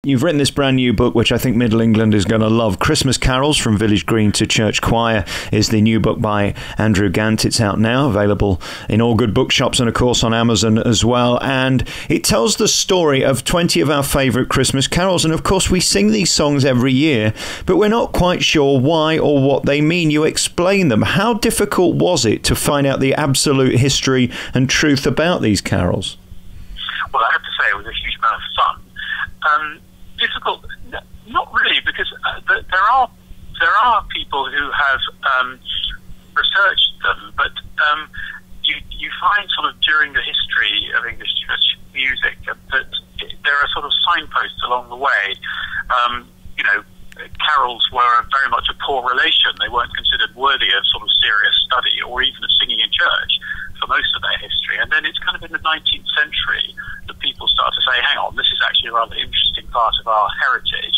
You've written this brand new book, which I think Middle England is going to love. Christmas Carols from Village Green to Church Choir is the new book by Andrew Gant. It's out now, available in all good bookshops and, of course, on Amazon as well. And it tells the story of 20 of our favourite Christmas carols. And, of course, we sing these songs every year, but we're not quite sure why or what they mean. You explain them. How difficult was it to find out the absolute history and truth about these carols? Well, I have to say it was a huge amount of fun. Difficult, not really, because there are people who have researched them, but you find sort of during the history of English church music that there are sort of signposts along the way. Carols were very much a poor relation. They weren't considered worthy of sort of serious study or even of singing in church for most of their history. And then it's kind of in the 19th century that people start to say, hang on, this is actually a rather interesting part of our heritage.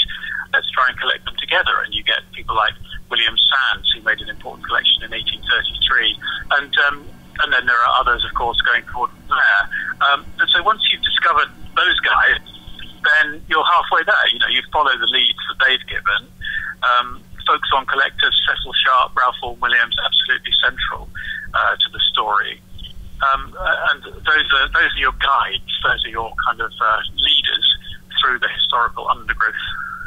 Let's try and collect them together. And you get people like William Sands, who made an important collection in 1833. And then there are others, of course, going forward from there. And so once you've discovered those guys, then you're halfway there. You follow the leads that they've given. Folks on collectors, Cecil Sharp, Ralph Vaughan Williams, absolutely central to the story. And those are your guides. Those are your kind of leaders through the historical undergrowth.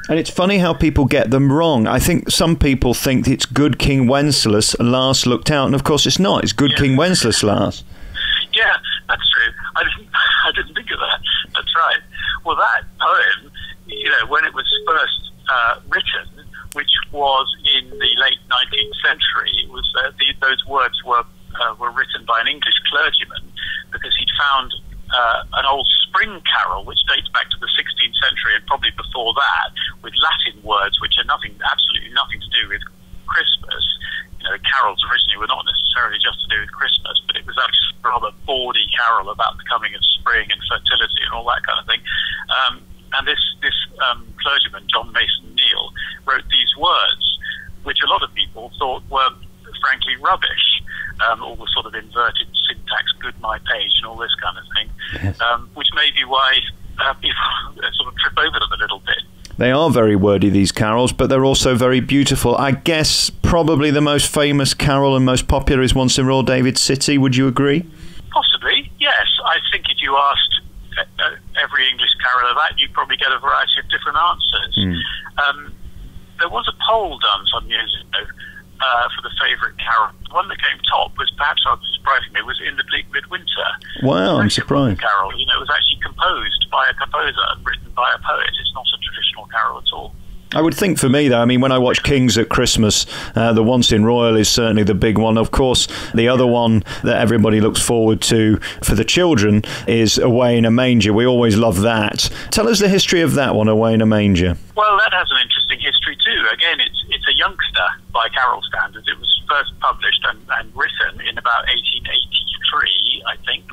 And it's funny how people get them wrong. I think some people think it's Good King Wenceslas, Last Looked Out, and of course it's not. It's Good King Wenceslas Last. Yeah, that's true. I didn't think of that. That's right. Well, that poem, when it was first written, which was in the late 19th century, it was those words were written by an English clergyman because he'd found an old spring carol which dates back to the 16th century and probably before that, with Latin words which are absolutely nothing to do with Christmas. Carols originally were not necessarily just to do with Christmas, but it was actually a rather bawdy carol about the coming of spring and fertility and all that kind of thing. And this clergyman, John Mason Neale, wrote these words, which a lot of people thought were frankly rubbish, all the sort of inverted syntax, good my page, and all this kind of thing, yes. Which may be why people sort of trip over them a little bit. They are very wordy, these carols, but they're also very beautiful. I guess probably the most famous carol and most popular is Once in Royal David City. Would you agree? Possibly, yes. I think if you asked every English carol of that, you'd probably get a variety of different answers. There was a poll done some years ago for the favourite carol. The one that came top was, perhaps surprisingly, was In the Bleak Midwinter. Wow, I'm surprised. Carol, it was actually composed by a composer, written by a poet. It's not a traditional carol at all. I would think for me, though, when I watch Kings at Christmas, the Once in Royal is certainly the big one. Of course, the other one that everybody looks forward to for the children is Away in a Manger. We always love that. Tell us the history of that one, Away in a Manger. Well, that has an interesting history too. Again, it's a youngster by carol standards. It was first published and written in about 1883, I think,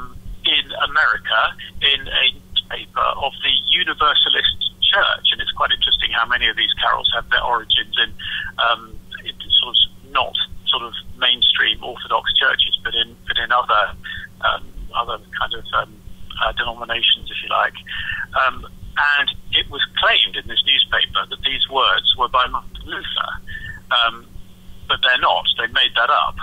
in America, in a paper of the Universalist Church. And it's quite interesting how many of these carols have their origins in sort of not sort of mainstream Orthodox churches, but in other kind of denominations, if you like. And it was claimed in this newspaper that these words were by Martin Luther, but they're not. They made that up,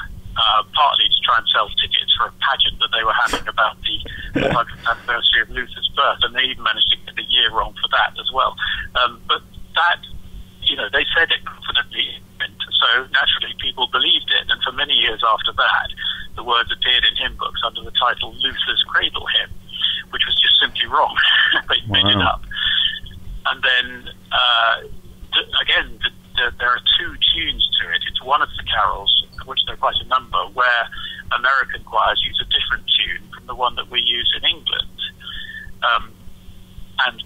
partly to try and sell tickets for a pageant that they were having about the 400th anniversary of Luther's birth, and they even managed to get the year wrong for that as well. But that, they said it confidently, so naturally people believed it, and for many years after that, the words appeared in hymn books under the title Luther's Cradle Hymn, which was just simply wrong. They made it up. And then, again, there are two tunes to it. It's one of the carols, of which there are quite a number, where American choirs use a different tune from the one that we use in England. And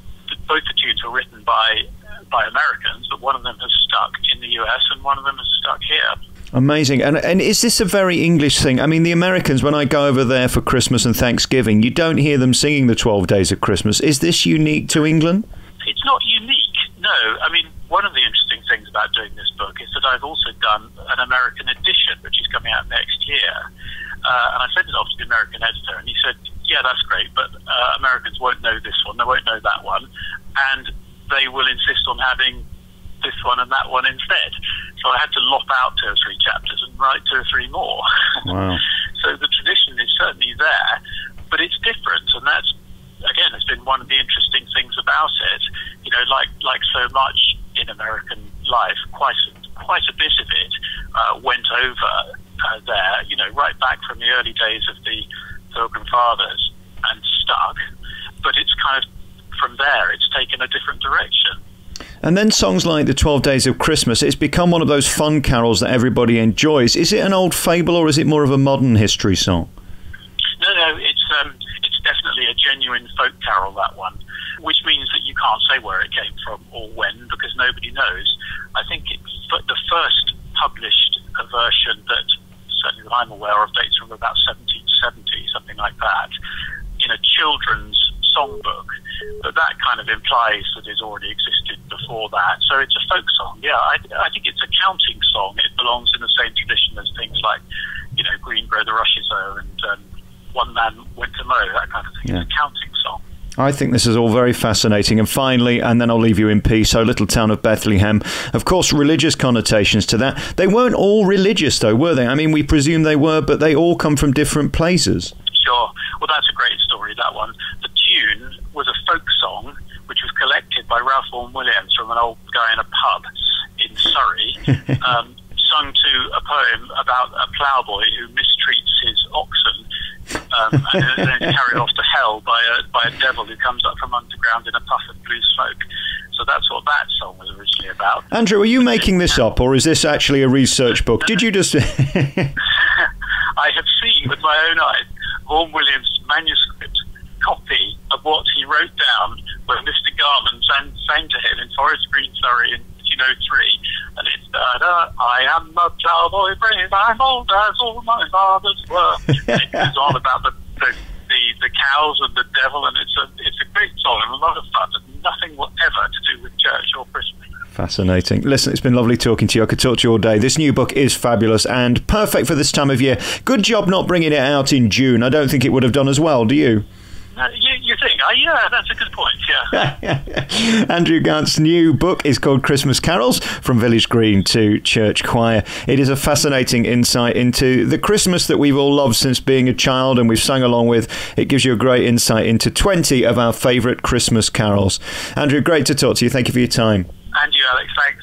both the tunes were written by Americans, but one of them has stuck in the US and one of them has stuck here. Amazing. And is this a very English thing? The Americans, when I go over there for Christmas and Thanksgiving, you don't hear them singing the 12 Days of Christmas. Is this unique to England? It's not unique, no. One of the interesting things about doing this book is that I've also done an American edition, which is coming out next year. And I sent it off to the American editor, and he said, yeah, that's great, but Americans won't know this one, they won't know that one. And they will insist on having this one and that one instead. So I had to lop out 2 or 3 chapters and write 2 or 3 more. Wow. So the tradition is certainly there, but it's different, and that's, again, has been one of the interesting things about it. You know, like so much in American life, quite a bit of it went over there, you know, right back from the early days of the Pilgrim Fathers and stuck, but it's kind of, from there, it's taken a different direction. And then songs like the 12 Days of Christmas, it's become one of those fun carols that everybody enjoys. Is it an old fable, or is it more of a modern history song? No, it's definitely a genuine folk carol, that one, which means that you can't say where it came from or when, because nobody knows. I think it's the first published version that, certainly that I'm aware of, dates from about 1770, something like that, in a children's songbook. But that kind of implies that it already existed before that. So it's a folk song. Yeah, I think it's a counting song. It belongs in the same tradition as things like, you know, Green Grow the Rushes O and One Man Went to Mow, that kind of thing. Yeah. It's a counting song. I think this is all very fascinating. And finally, and then I'll leave you in peace, O Little Town of Bethlehem. Of course, religious connotations to that. They weren't all religious, though, were they? I mean, we presume they were, but they all come from different places. Sure. Well, that's a great story, that one. The tune was a folk song, which was collected by Ralph Vaughan Williams from an old guy in a pub in Surrey, sung to a poem about a ploughboy who mistreats his oxen, and then is carried off to hell by a devil who comes up from underground in a puff of blue smoke. So that's what that song was originally about. Andrew, are you making this up, or is this actually a research book? Did you just... I have seen with my own eyes Vaughan Williams' manuscript copy of what he wrote down when Mr. Garman sang to him in Forest Green, Surrey in 1903. And it's, I am a ploughboy brave, I'm old as all my fathers were. It goes on about the cows and the devil, and it's a great song and a lot of fun, and nothing whatever to do with church or Christmas. Fascinating. Listen, it's been lovely talking to you. I could talk to you all day. This new book is fabulous and perfect for this time of year. Good job not bringing it out in June. I don't think it would have done as well, do you? You think? Yeah, that's a good point, yeah. Andrew Gant's new book is called Christmas Carols, From Village Green to Church Choir. It is a fascinating insight into the Christmas that we've all loved since being a child and we've sung along with. It gives you a great insight into 20 of our favourite Christmas carols. Andrew, great to talk to you. Thank you for your time. And you, Alex. Thanks.